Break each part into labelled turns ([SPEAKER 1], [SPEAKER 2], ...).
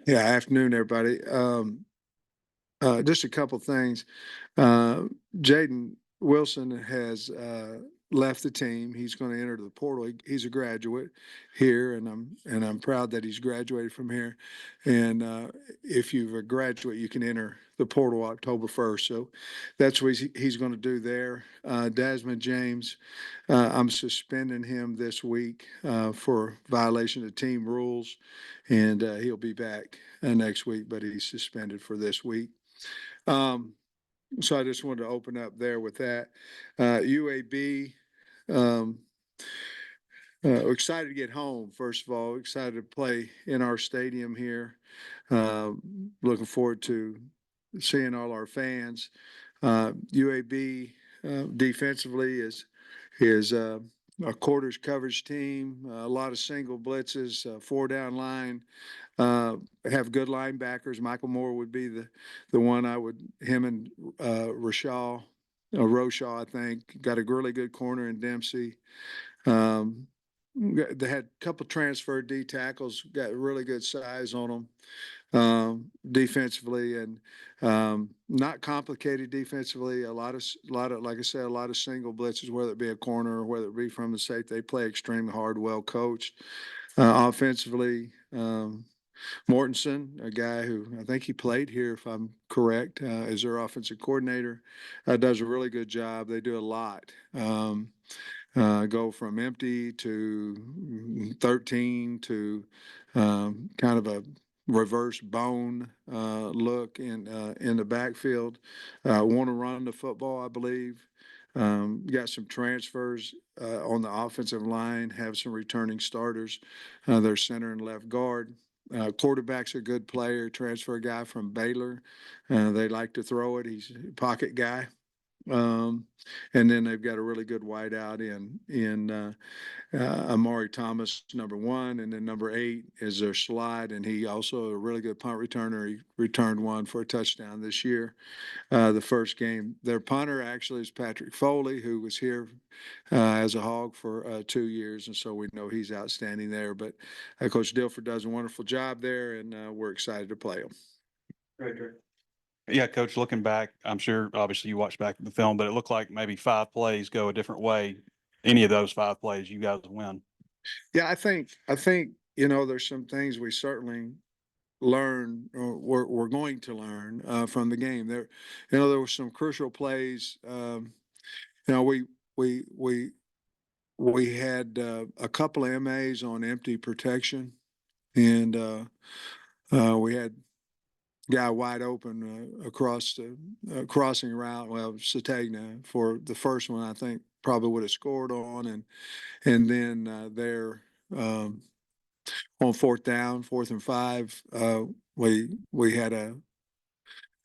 [SPEAKER 1] Yeah, afternoon, everybody. Just a couple things. Jaden Wilson has left the team. He's going to enter the portal. He's a graduate here, and I'm proud that he's graduated from here. And if you're a graduate, you can enter the portal October 1st. So that's what he's going to do there. Desmond James, I'm suspending him this week for violation of team rules, and he'll be back next week, but he's suspended for this week. So I just wanted to open up there with that. UAB, um, excited to get home, first of all, excited to play in our stadium here. Looking forward to seeing all our fans. UAB defensively is a quarters coverage team, a lot of single blitzes, four down line. Have good linebackers. Michael Moore would be the one him and Roshaw, I think, got a really good corner in Dempsey. They had a couple transfer D tackles, got really good size on them. Defensively, and not complicated defensively. A lot of, like I said, a lot of single blitzes, whether it be a corner or whether it be from the safety. They play extremely hard, well coached. Offensively, Mortensen, a guy who I think he played here, if I'm correct, is their offensive coordinator, does a really good job. They do a lot. Go from empty to 13 to kind of a reverse bone look in the backfield. Want to run the football, I believe. Got some transfers on the offensive line, have some returning starters. Their center and left guard. Quarterback's a good player, transfer guy from Baylor. They like to throw it. He's a pocket guy. And then they've got a really good wideout in Amari Thomas, number 1, and then number 8 is their slide, and he also a really good punt returner. He returned one for a touchdown this year. The first game, their punter actually is Patrick Foley, who was here as a Hog for 2 years, and so we know he's outstanding there. But Coach Dilford does a wonderful job there, and we're excited to play him.
[SPEAKER 2] Great, great.
[SPEAKER 3] Yeah, Coach, looking back, I'm sure obviously you watched back the film, but it looked like maybe 5 plays go a different way. Any of those 5 plays, you guys win.
[SPEAKER 1] Yeah, I think there's some things we certainly learn, or we're going to learn from the game. There were some crucial plays. We had a couple of MAs on empty protection, and we had guy wide open across the crossing route. Well, Satagna for the first one, I think probably would have scored on, and then there on 4th down, 4th and 5, we had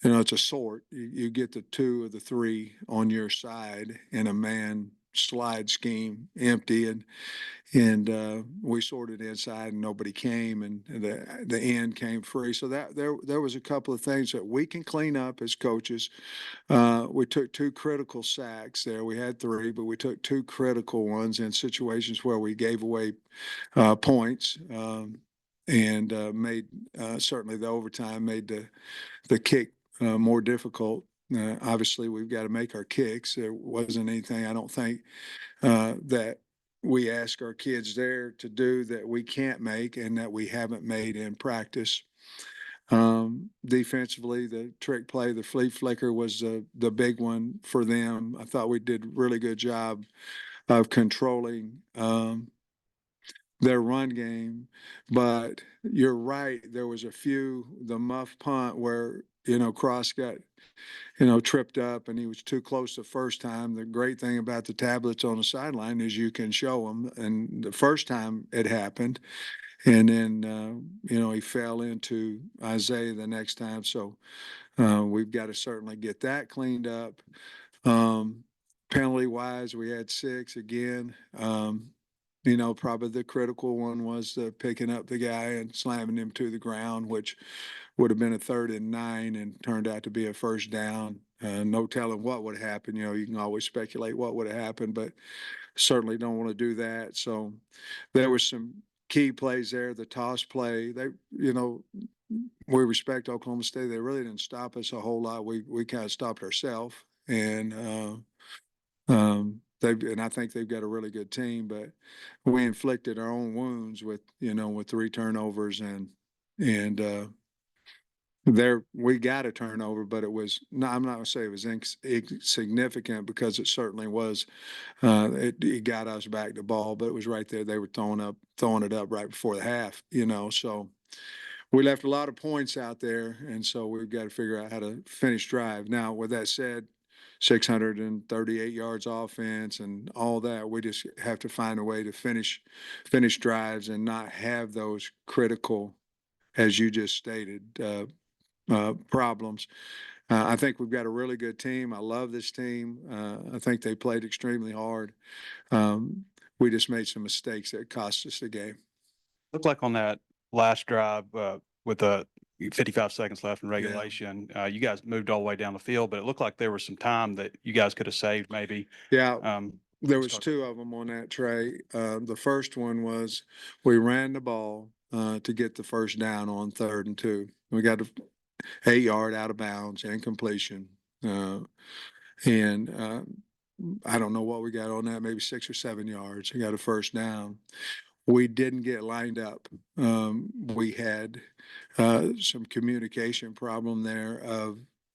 [SPEAKER 1] it's a sort. You get the 2 of the 3 on your side in a man slide scheme, empty, and we sorted inside and nobody came, and the end came free. So that there was a couple of things that we can clean up as coaches. We took 2 critical sacks there. We had 3, but we took 2 critical ones in situations where we gave away points, and made certainly the overtime made the kick more difficult. Obviously, we've got to make our kicks. There wasn't anything, I don't think, that we ask our kids there to do that we can't make and that we haven't made in practice. Defensively, the trick play, the flea flicker was the big one for them. I thought we did a really good job of controlling their run game, but you're right. There was a few, the muff punt where, Cross got, tripped up and he was too close the first time. The great thing about the tablets on the sideline is you can show them. And the first time it happened, and then, he fell into Isaiah the next time. So we've got to certainly get that cleaned up. Penalty wise, we had 6 again. Probably the critical one was the picking up the guy and slamming him to the ground, which would have been a 3rd and 9 and turned out to be a first down. No telling what would happen. You can always speculate what would have happened, but certainly don't want to do that. So there was some key plays there, the toss play. We respect Oklahoma State. They really didn't stop us a whole lot. We kind of stopped ourselves, and and I think they've got a really good team, but we inflicted our own wounds with with 3 turnovers and there we got a turnover, but it was no. I'm not going to say it was insignificant because it certainly was. It got us back the ball, but it was right there. They were throwing it up right before the half. So we left a lot of points out there, and so we've got to figure out how to finish drive. Now, with that said, 638 yards offense and all that, we just have to find a way to finish drives and not have those critical, as you just stated, problems. I think we've got a really good team. I love this team. I think they played extremely hard. We just made some mistakes that cost us the game.
[SPEAKER 3] Looked like on that last drive with 55 seconds left in regulation, you guys moved all the way down the field, but it looked like there was some time that you guys could have saved maybe.
[SPEAKER 1] Yeah. There was 2 of them on that, Trey. The first one was we ran the ball to get the first down on 3rd and 2. We got a 8-yard out of bounds, incompletion. And I don't know what we got on that, maybe 6 or 7 yards. We got a first down. We didn't get lined up. We had some communication problem there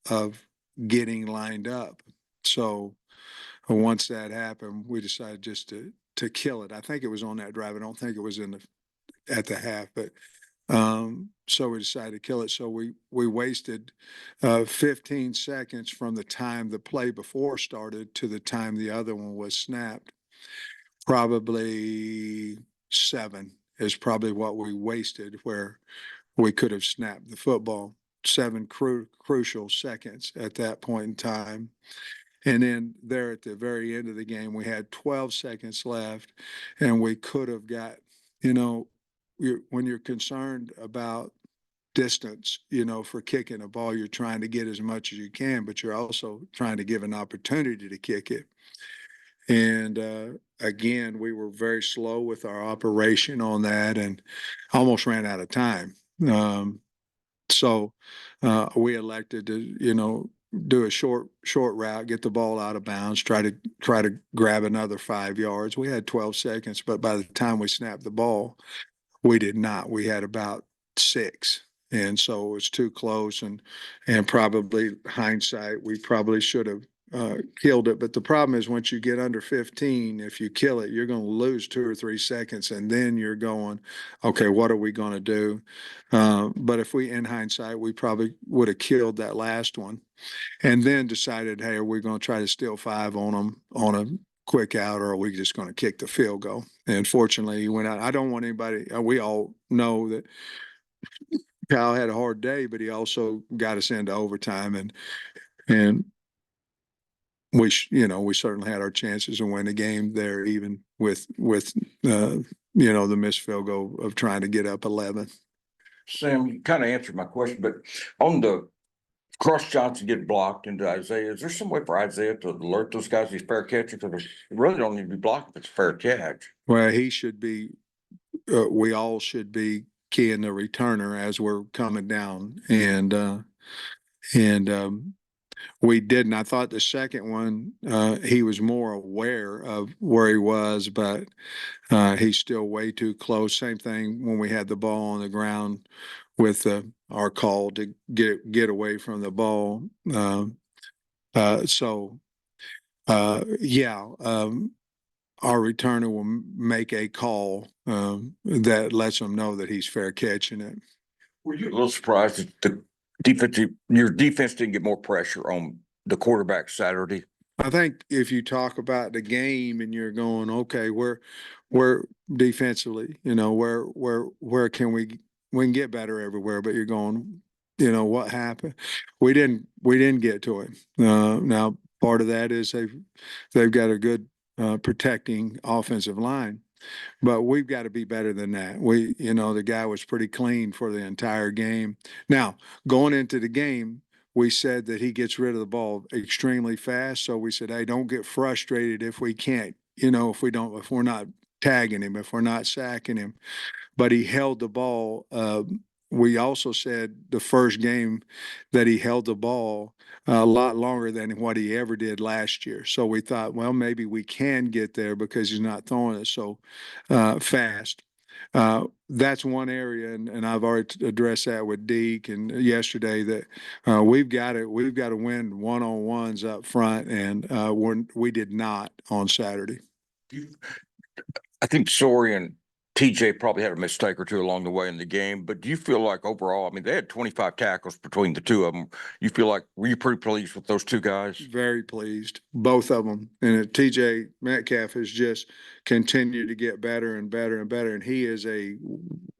[SPEAKER 1] of getting lined up. So once that happened, we decided just to kill it. I think it was on that drive. I don't think it was at the half, but so we decided to kill it. So we wasted 15 seconds from the time the play before started to the time the other one was snapped. Probably 7 is probably what we wasted, where we could have snapped the football. 7 crucial seconds at that point in time. And then there at the very end of the game, we had 12 seconds left, and we could have got, when you're concerned about distance, for kicking a ball, you're trying to get as much as you can, but you're also trying to give an opportunity to kick it. And again, we were very slow with our operation on that and almost ran out of time. So we elected to, do a short route, get the ball out of bounds, try to grab another 5 yards. We had 12 seconds, but by the time we snapped the ball, we did not. We had about 6. And so it was too close, and probably hindsight, we probably should have killed it. But the problem is once you get under 15, if you kill it, you're going to lose 2 or 3 seconds, and then you're going, okay, what are we going to do? But if in hindsight, we probably would have killed that last one and then decided, hey, are we going to try to steal 5 on them on a quick out, or are we just going to kick the field goal? And fortunately, he went out. I don't want anybody, we all know that Kyle had a hard day, but he also got us into overtime, and we certainly had our chances to win the game there, even with the missed field goal of trying to get up 11.
[SPEAKER 2] Sam, you kind of answered my question, but on the Cross Johnson get blocked into Isaiah, is there some way for Isaiah to alert those guys he's fair catching? Because they really don't need to be blocked if it's a fair catch.
[SPEAKER 1] Well, he should be. We all should be keying the returner as we're coming down, and we didn't. I thought the second one, he was more aware of where he was, but he's still way too close. Same thing when we had the ball on the ground with our call to get away from the ball. Our returner will make a call that lets him know that he's fair catching it.
[SPEAKER 2] Were you a little surprised that your defense didn't get more pressure on the quarterback Saturday?
[SPEAKER 1] I think if you talk about the game and you're going, okay, we're defensively, where can we can get better everywhere, but you're going, what happened? We didn't get to it. Now part of that is they've got a good protecting offensive line, but we've got to be better than that. The guy was pretty clean for the entire game. Now, going into the game, we said that he gets rid of the ball extremely fast. So we said, hey, don't get frustrated if we can't, if we're not tagging him, if we're not sacking him. but he held the ball. We also said the first game that he held the ball a lot longer than what he ever did last year. So we thought, well, maybe we can get there because he's not throwing it so fast. That's one area, and I've already addressed that with Deke and yesterday that we've got to win one-on-ones up front, and we did not on Saturday.
[SPEAKER 2] I think Sorey and TJ probably had a mistake or two along the way in the game, but do you feel like overall, I mean, they had 25 tackles between the two of them. You feel like, were you pretty pleased with those two guys?
[SPEAKER 1] Very pleased, both of them. And TJ Metcalf has just continued to get better and better and better. And he is a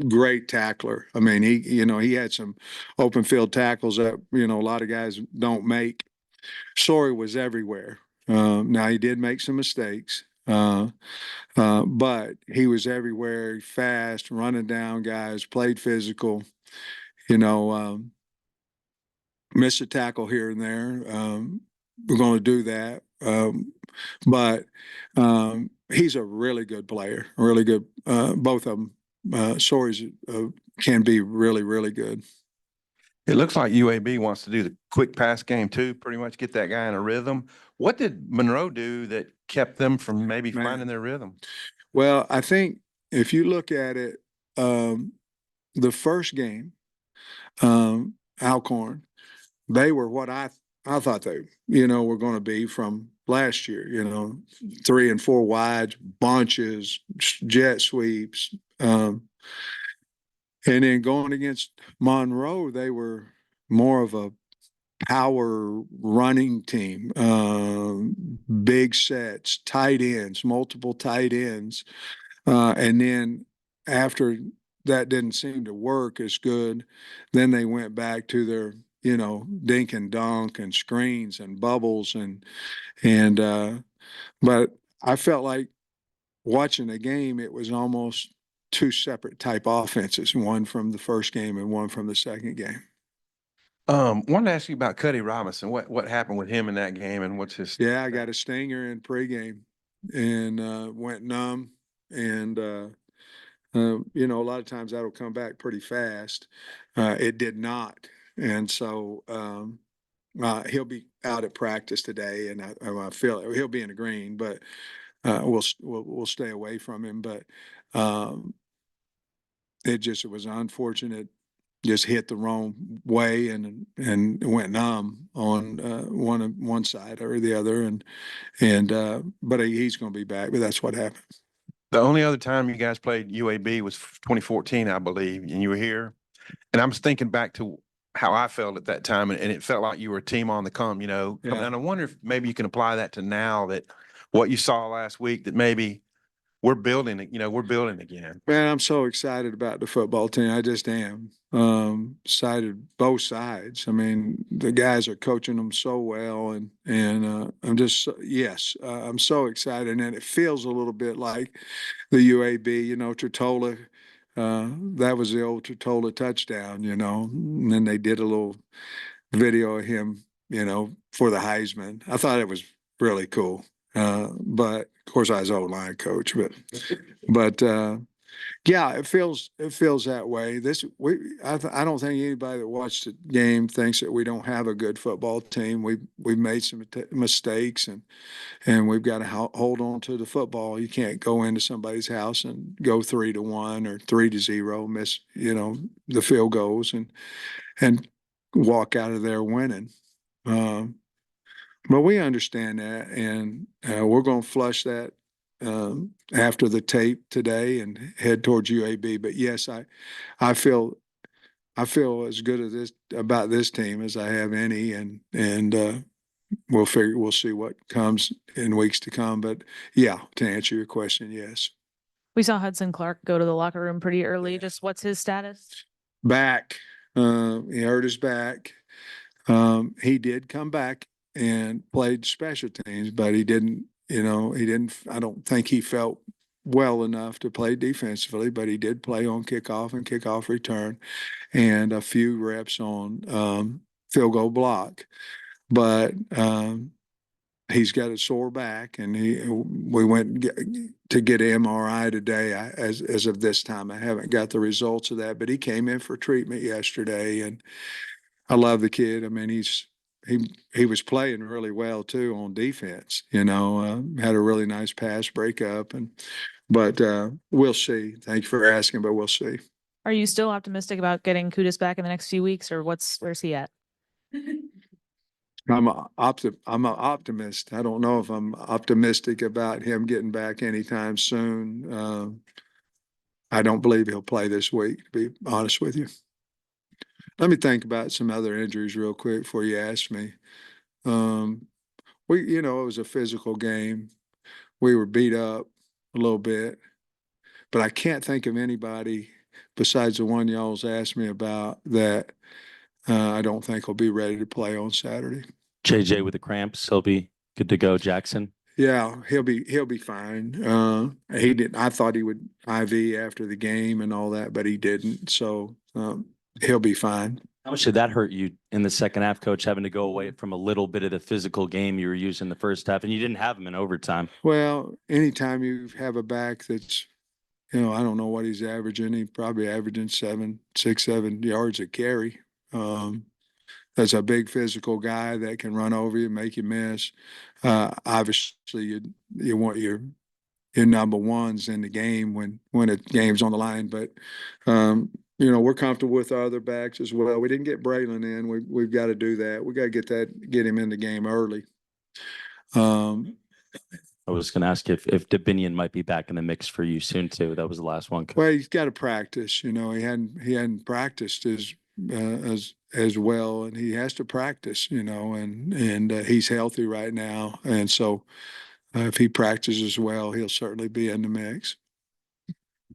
[SPEAKER 1] great tackler. I mean, he had some open field tackles that, a lot of guys don't make. Sorey was everywhere. Now he did make some mistakes. But he was everywhere, fast, running down guys, played physical, missed a tackle here and there. We're going to do that. But he's a really good player, really good. Both of them, Sorey's can be really, really good.
[SPEAKER 4] It looks like UAB wants to do the quick pass game too, pretty much get that guy in a rhythm. What did Monroe do that kept them from maybe finding their rhythm?
[SPEAKER 1] Well, I think if you look at it, the first game, Alcorn, they were what I thought they, were going to be from last year, 3 and 4 wides, bunches, jet sweeps. And then going against Monroe, they were more of a power running team, big sets, tight ends, multiple tight ends. And then after that didn't seem to work as good, then they went back to their, dink and dunk and screens and bubbles but I felt like watching the game, it was almost two separate type offenses, one from the first game and one from the second game.
[SPEAKER 4] Wanted to ask you about Cuddy Robinson. What happened with him in that game and what's his?
[SPEAKER 1] Yeah, I got a stinger in pregame and went numb. And, a lot of times that'll come back pretty fast. It did not. And so he'll be out at practice today, and I feel he'll be in the green, but we'll stay away from him. But it was unfortunate. Just hit the wrong way and went numb on one side or the other, but he's going to be back. But that's what happened.
[SPEAKER 4] The only other time you guys played UAB was 2014, I believe, and you were here. And I was thinking back to how I felt at that time, and it felt like you were a team on the come.
[SPEAKER 1] Yeah.
[SPEAKER 4] And I wonder if maybe you can apply that to now, that what you saw last week, that maybe we're building again.
[SPEAKER 1] Man, I'm so excited about the football team. I just am. Excited both sides. I mean, the guys are coaching them so well, and I'm just I'm so excited, and it feels a little bit like the UAB. Tortola. That was the old Tortola touchdown. And then they did a little video of him. For the Heisman. I thought it was really cool. But of course I was O-line coach, but yeah, it feels that way. I don't think anybody that watched the game thinks that we don't have a good football team. We've made some mistakes, and we've got to hold on to the football. You can't go into somebody's house and go 3-1 or 3-0, miss the field goals and walk out of there winning. But we understand that, and we're going to flush that after the tape today and head towards UAB. But yes, I feel as good about this team as I have any, and we'll see what comes in weeks to come. But yeah, to answer your question, yes.
[SPEAKER 5] We saw Hudson Clark go to the locker room pretty early. Just what's his status?
[SPEAKER 1] Back. He hurt his back. He did come back and played special teams, but he didn't, I don't think he felt well enough to play defensively, but he did play on kickoff and kickoff return and a few reps on field goal block. But he's got a sore back, and we went to get an MRI today. As of this time, I haven't got the results of that, but he came in for treatment yesterday, and I love the kid. I mean, he was playing really well too on defense. Had a really nice pass breakup, but we'll see. Thank you for asking, but we'll see.
[SPEAKER 5] Are you still optimistic about getting Kudus back in the next few weeks, or where's he at?
[SPEAKER 1] I'm an optimist. I don't know if I'm optimistic about him getting back anytime soon. I don't believe he'll play this week, to be honest with you. Let me think about some other injuries real quick before you ask me. It was a physical game. We were beat up a little bit, but I can't think of anybody besides the one y'all's asked me about that I don't think will be ready to play on Saturday.
[SPEAKER 6] JJ with the cramps, he'll be good to go. Jackson.
[SPEAKER 1] Yeah, he'll be fine. He didn't. I thought he would IV after the game and all that, but he didn't. So he'll be fine.
[SPEAKER 6] How much did that hurt you in the second half, Coach, having to go away from a little bit of the physical game you were using the first half, and you didn't have him in overtime?
[SPEAKER 1] Well, anytime you have a back that's, I don't know what he's averaging. He's probably averaging 6, 7 yards a carry. That's a big physical guy that can run over you, make you miss. Obviously, you want your number ones in the game when a game's on the line. But we're comfortable with our other backs as well. We didn't get Braylon in. We've got to do that. We got to get him in the game early.
[SPEAKER 6] I was going to ask if Dabinian might be back in the mix for you soon too. That was the last one.
[SPEAKER 1] Well, he's got to practice. He hadn't practiced as well, and he has to practice. And he's healthy right now, and so if he practices well, he'll certainly be in the mix.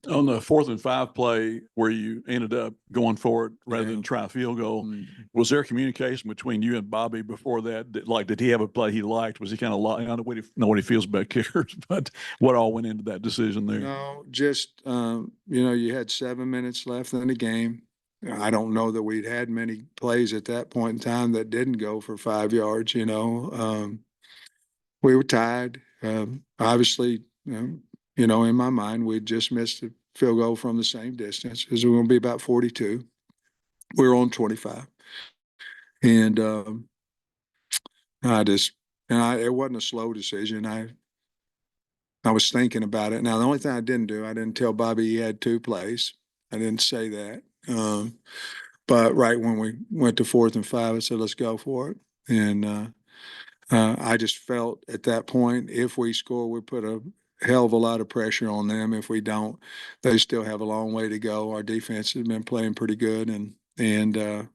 [SPEAKER 7] On the 4th and 5 play where you ended up going for it rather than try a field goal, was there communication between you and Bobby before that? Did he have a play he liked? Was he kind of I don't know what he feels about kickers, but what all went into that decision there?
[SPEAKER 1] No, just you had 7 minutes left in the game. I don't know that we'd had many plays at that point in time that didn't go for 5 yards. We were tied. Obviously, in my mind, we'd just missed a field goal from the same distance. Because we were going to be about 42. We were on 25. And it wasn't a slow decision. I was thinking about it. Now, the only thing I didn't tell Bobby he had 2 plays. I didn't say that. But right when we went to 4th and 5, I said, let's go for it. And I just felt at that point, if we score, we put a hell of a lot of pressure on them. If we don't, they still have a long way to go. Our defense has been playing pretty good. And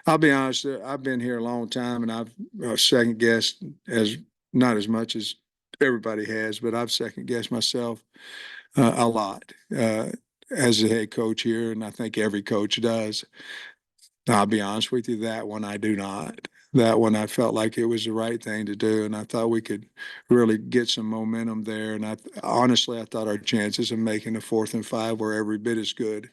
[SPEAKER 1] I'll be honest, I've been here a long time, and I've second guessed not as much as everybody has, but I've second guessed myself a lot as a head coach here, and I think every coach does. I'll be honest with you, that one I do not. That one I felt like it was the right thing to do, and I thought we could really get some momentum there. And honestly, I thought our chances of making the 4th and 5 were every bit as good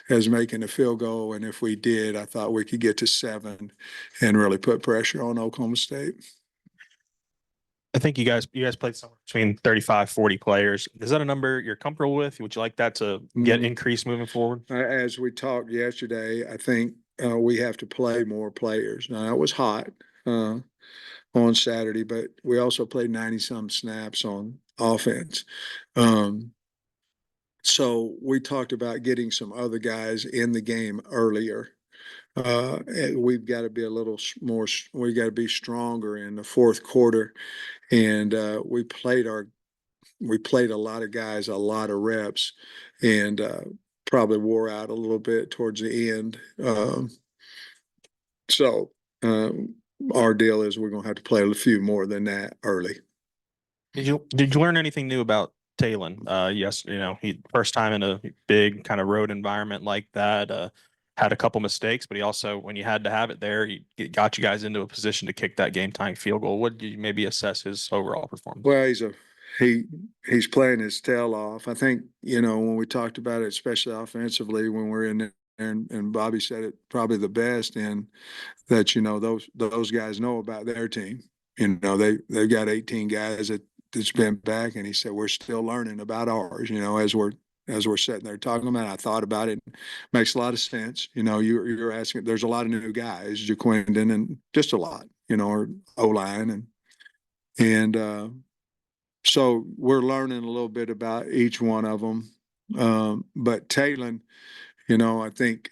[SPEAKER 1] as making a field goal. And if we did, I thought we could get to 7 and really put pressure on Oklahoma State.
[SPEAKER 8] I think you guys played somewhere between 35, 40 players. Is that a number you're comfortable with? Would you like that to get increased moving forward?
[SPEAKER 1] As we talked yesterday, I think we have to play more players. Now, it was hot on Saturday, but we also played 90-some snaps on offense. So we talked about getting some other guys in the game earlier. We've got to be a little more, we got to be stronger in the 4th quarter. And we played a lot of guys, a lot of reps, and probably wore out a little bit towards the end. So our deal is we're going to have to play a few more than that early.
[SPEAKER 8] Did you learn anything new about Talon? Yes, he first time in a big kind of road environment like that. Had a couple mistakes, but he also, when you had to have it there, he got you guys into a position to kick that game-tying field goal. What did you maybe assess his overall performance?
[SPEAKER 1] Well, he's playing his tail off. I think, when we talked about it, especially offensively, when we're in there, and Bobby said it probably the best, and that, those guys know about their team. they've got 18 guys that's been back, and he said, we're still learning about ours, as we're sitting there talking about it. I thought about it. Makes a lot of sense. You're asking, there's a lot of new guys, Jaquindon, and just a lot, or O-line. So we're learning a little bit about each one of them. But Talon, I think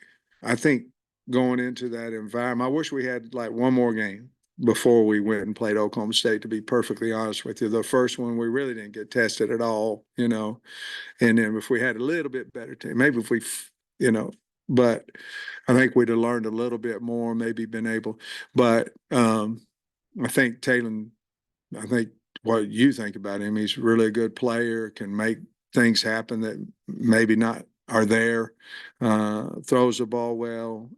[SPEAKER 1] going into that environment, I wish we had like one more game before we went and played Oklahoma State, to be perfectly honest with you. The first one, we really didn't get tested at all, and then if we had a little bit better team, maybe if we, but I think we'd have learned a little bit more, maybe been able, but I think Talon, I think what you think about him, he's really a good player, can make things happen that maybe not are there, throws the ball well.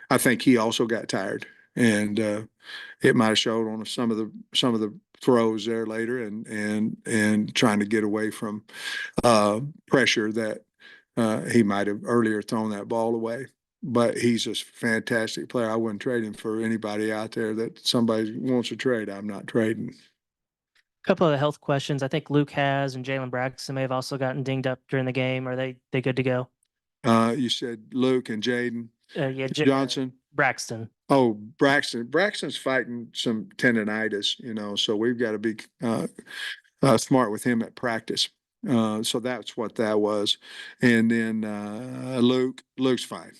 [SPEAKER 1] I think he also got tired, and it might have showed on some of the throws there later, and trying to get away from pressure that he might have earlier thrown that ball away. But he's a fantastic player. I wouldn't trade him for anybody out there that somebody wants to trade. I'm not trading.
[SPEAKER 9] Couple of health questions. I think Luke has, and Jalen Braxton may have also gotten dinged up during the game. Are they good to go?
[SPEAKER 1] You said Luke and Jaden
[SPEAKER 9] Yeah,
[SPEAKER 1] Johnson.
[SPEAKER 9] Braxton.
[SPEAKER 1] Oh, Braxton. Braxton's fighting some tendonitis, so we've got to be smart with him at practice. So that's what that was. And then Luke's fine.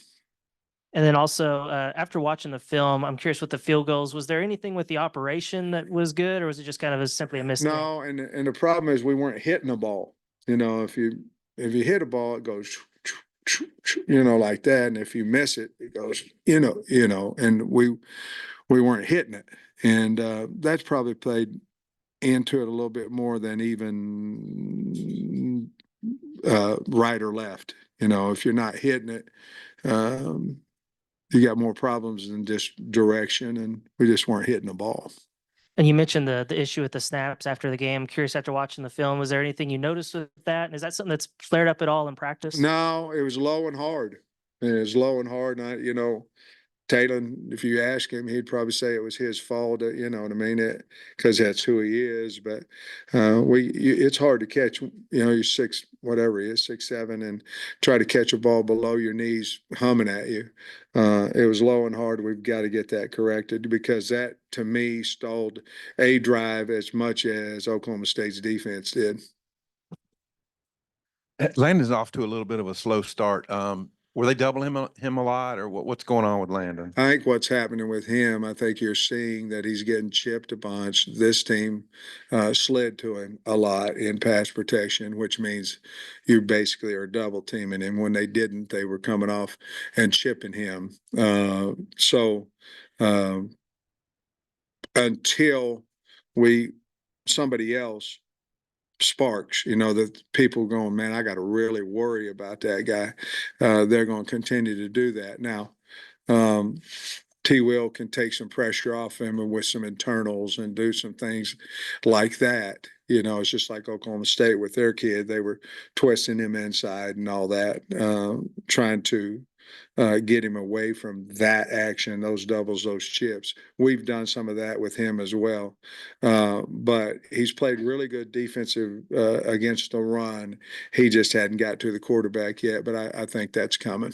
[SPEAKER 9] And then also, after watching the film, I'm curious with the field goals. Was there anything with the operation that was good, or was it just kind of simply a mistake?
[SPEAKER 1] No, and the problem is we weren't hitting the ball. If you hit a ball, it goes like that, and if you miss it, it goes and we weren't hitting it, and that's probably played into it a little bit more than even right or left. If you're not hitting it, you got more problems than just direction, and we just weren't hitting the ball.
[SPEAKER 9] And you mentioned the issue with the snaps after the game. I'm curious, after watching the film, was there anything you noticed with that? And is that something that's flared up at all in practice?
[SPEAKER 1] No, it was low and hard. It was low and hard. And Talon, if you ask him, he'd probably say it was his fault. You know what I mean? Because that's who he is. But it's hard to catch. You're six, whatever he is, 6'7", and try to catch a ball below your knees humming at you. It was low and hard. We've got to get that corrected, because that, to me, stalled a drive as much as Oklahoma State's defense did.
[SPEAKER 4] Landon's off to a little bit of a slow start. Were they doubling him a lot, or what's going on with Landon?
[SPEAKER 1] I think what's happening with him, I think you're seeing that he's getting chipped a bunch. This team slid to him a lot in pass protection, which means you basically are double teaming him. When they didn't, they were coming off and chipping him. So until somebody else sparks, the people going, man, I got to really worry about that guy. They're going to continue to do that. Now, T. Will can take some pressure off him with some internals and do some things like that. It's just like Oklahoma State with their kid. They were twisting him inside and all that, trying to get him away from that action, those doubles, those chips. We've done some of that with him as well. But he's played really good defensive against the run. He just hadn't got to the quarterback yet, but I think that's coming.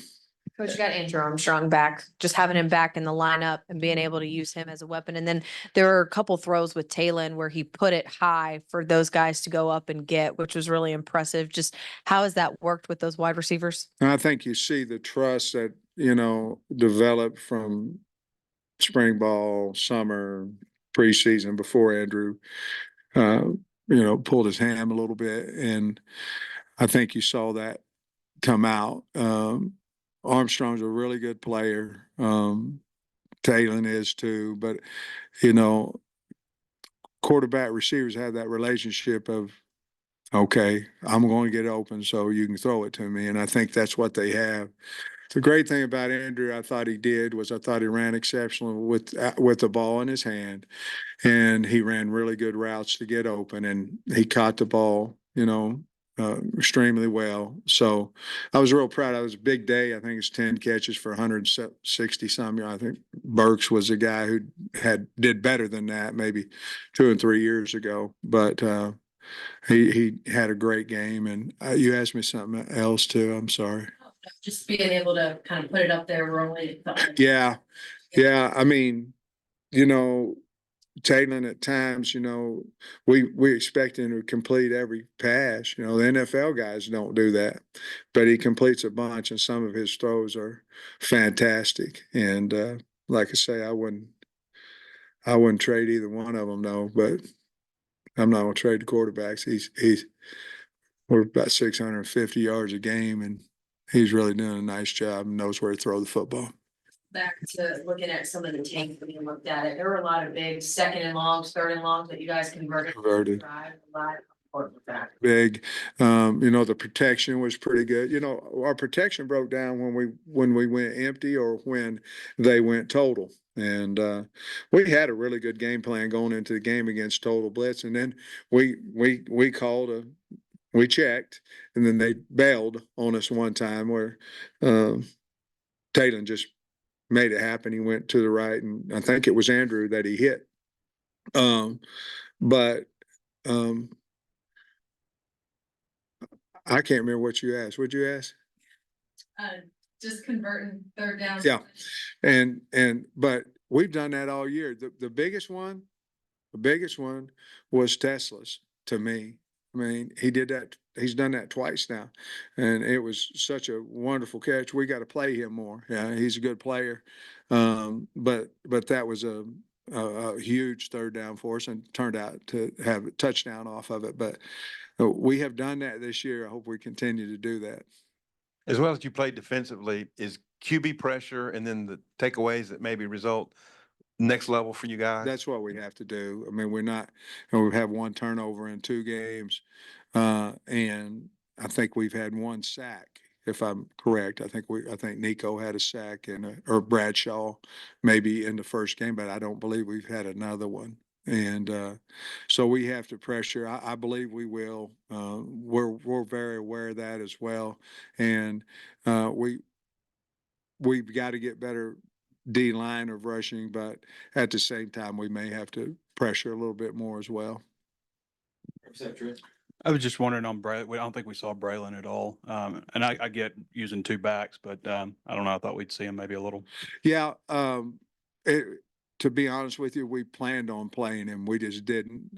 [SPEAKER 10] Coach, you got Andrew Armstrong back, just having him back in the lineup and being able to use him as a weapon. And then there were a couple throws with Talon where he put it high for those guys to go up and get, which was really impressive. Just how has that worked with those wide receivers?
[SPEAKER 1] And I think you see the trust that, developed from spring ball, summer, preseason, before Andrew, pulled his ham a little bit. And I think you saw that come out. Armstrong's a really good player. Talon is too, but quarterback receivers have that relationship of, okay, I'm going to get open so you can throw it to me. And I think that's what they have. The great thing about Andrew, I thought he ran exceptionally with the ball in his hand, and he ran really good routes to get open, and he caught the ball, extremely well. So I was real proud. It was a big day. I think it's 10 catches for 160 some. I think Burks was a guy who did better than that maybe 2 and 3 years ago. But he had a great game. And you asked me something else too. I'm sorry.
[SPEAKER 10] Just being able to kind of put it up there early.
[SPEAKER 1] Yeah. Yeah. I mean, you know, Taylor at times, you know, we expect him to complete every pass. You know, the NFL guys don't do that, but he completes a bunch, and some of his throws are fantastic. And like I say, I wouldn't trade either one of them though. But I'm not gonna trade the quarterbacks. We're about 650 yards a game, and he's really doing a nice job and knows where to throw the football.
[SPEAKER 10] Back to looking at some of the tape when you looked at it, there were a lot of big second and longs, third and longs that you guys converted.
[SPEAKER 1] Converted.
[SPEAKER 10] Drive, a lot of important with that.
[SPEAKER 1] Big. You know, the protection was pretty good. You know, our protection broke down when we went empty or when they went total. And we had a really good game plan going into the game against total blitz. And then we checked, and then they bailed on us one time where Taylor just made it happen. He went to the right, and I think it was Andrew that he hit. But I can't remember what you asked. What'd you ask?
[SPEAKER 10] Just converting third down.
[SPEAKER 1] Yeah. But we've done that all year. The biggest one was Tesla's to me. I mean, he did that. He's done that twice now, and it was such a wonderful catch. We got to play him more. Yeah, he's a good player. But that was a huge third down for us, and turned out to have a touchdown off of it. But we have done that this year. I hope we continue to do that.
[SPEAKER 4] As well as you played defensively, is QB pressure and then the takeaways that maybe result next level for you guys?
[SPEAKER 1] That's what we have to do. I mean, we have one turnover in 2 games, and I think we've had 1 sack, if I'm correct. I think Nico had a sack or Bradshaw maybe in the first game, but I don't believe we've had another one. And so we have to pressure. I believe we will. We're very aware of that as well, and we've got to get better D line of rushing, but at the same time, we may have to pressure a little bit more as well.
[SPEAKER 3] I was just wondering on Braylon. I don't think we saw Braylon at all. And I get using 2 backs, but I don't know. I thought we'd see him maybe a little.
[SPEAKER 1] Yeah. To be honest with you, we planned on playing him. We just didn't.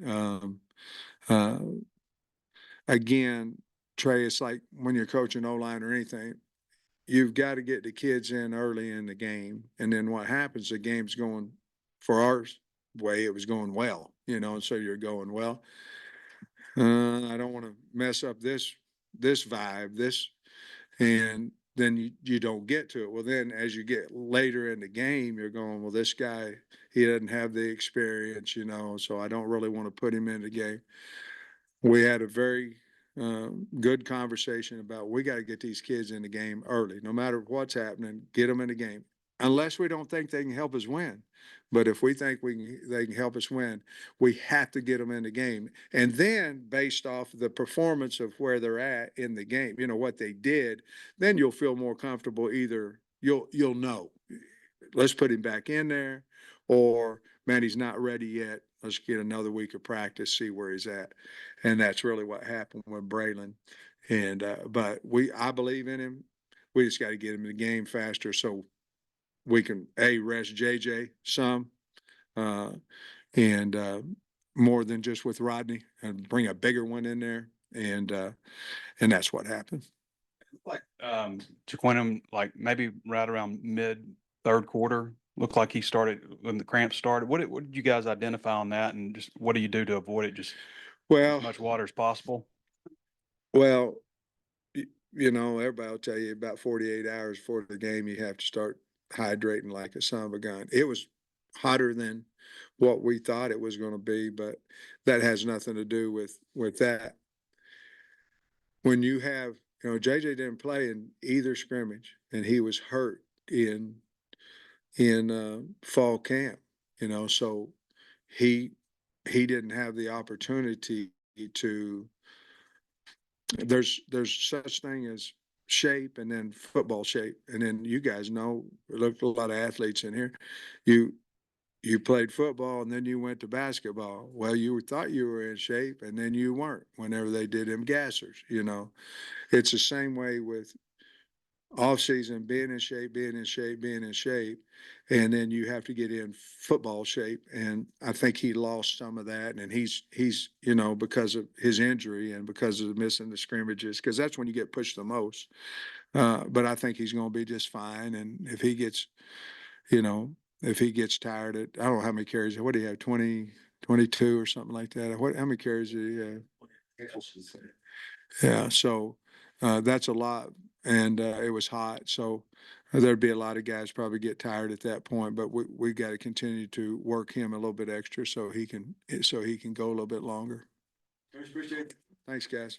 [SPEAKER 1] Again, Trey, it's like when you're coaching O-line or anything, you've got to get the kids in early in the game. And then what happens, the game's going for our way, it was going well, you know, and so you're going, well, I don't want to mess up this vibe, and then you don't get to it. Well, then as you get later in the game, you're going, well, this guy, he doesn't have the experience, you know, so I don't really want to put him in the game. We had a very good conversation about we got to get these kids in the game early, no matter what's happening, get them in the game, unless we don't think they can help us win. But if we think they can help us win, we have to get them in the game. And then based off the performance of where they're at in the game, you know, what they did, then you'll feel more comfortable. Either you'll know, let's put him back in there, or man, he's not ready yet. Let's get another week of practice, see where he's at. And that's really what happened with Braylon. And but I believe in him. We just got to get him in the game faster so we can rest JJ some, and more than just with Rodney, and bring a bigger one in there. And that's what happened.
[SPEAKER 3] Like Jaquinham, like maybe right around mid 3rd quarter, looked like he started when the cramps started. What did you guys identify on that, and just what do you do to avoid it? Just as much water as possible.
[SPEAKER 1] Well, you know, everybody will tell you about 48 hours before the game, you have to start hydrating like a son of a gun. It was hotter than what we thought it was going to be, but that has nothing to do with that. When you have, you know, JJ didn't play in either scrimmage, and he was hurt in fall camp, you know, so he didn't have the opportunity to there's such thing as shape and then football shape. And then you guys know, look at a lot of athletes in here. You played football and then you went to basketball. Well, you thought you were in shape and then you weren't whenever they did them gassers, you know. It's the same way with off season, being in shape, being in shape, being in shape. And then you have to get in football shape. And I think he lost some of that. And he's, you know, because of his injury and because of missing the scrimmages, because that's when you get pushed the most. But I think he's going to be just fine. And if he gets, you know, if he gets tired at, I don't know how many carries, what do you have, 20, 22 or something like that? How many carries did he have? Yeah, so that's a lot, and it was hot, so there'd be a lot of guys probably get tired at that point. But we got to continue to work him a little bit extra so he can go a little bit longer. Appreciate it. Thanks, guys.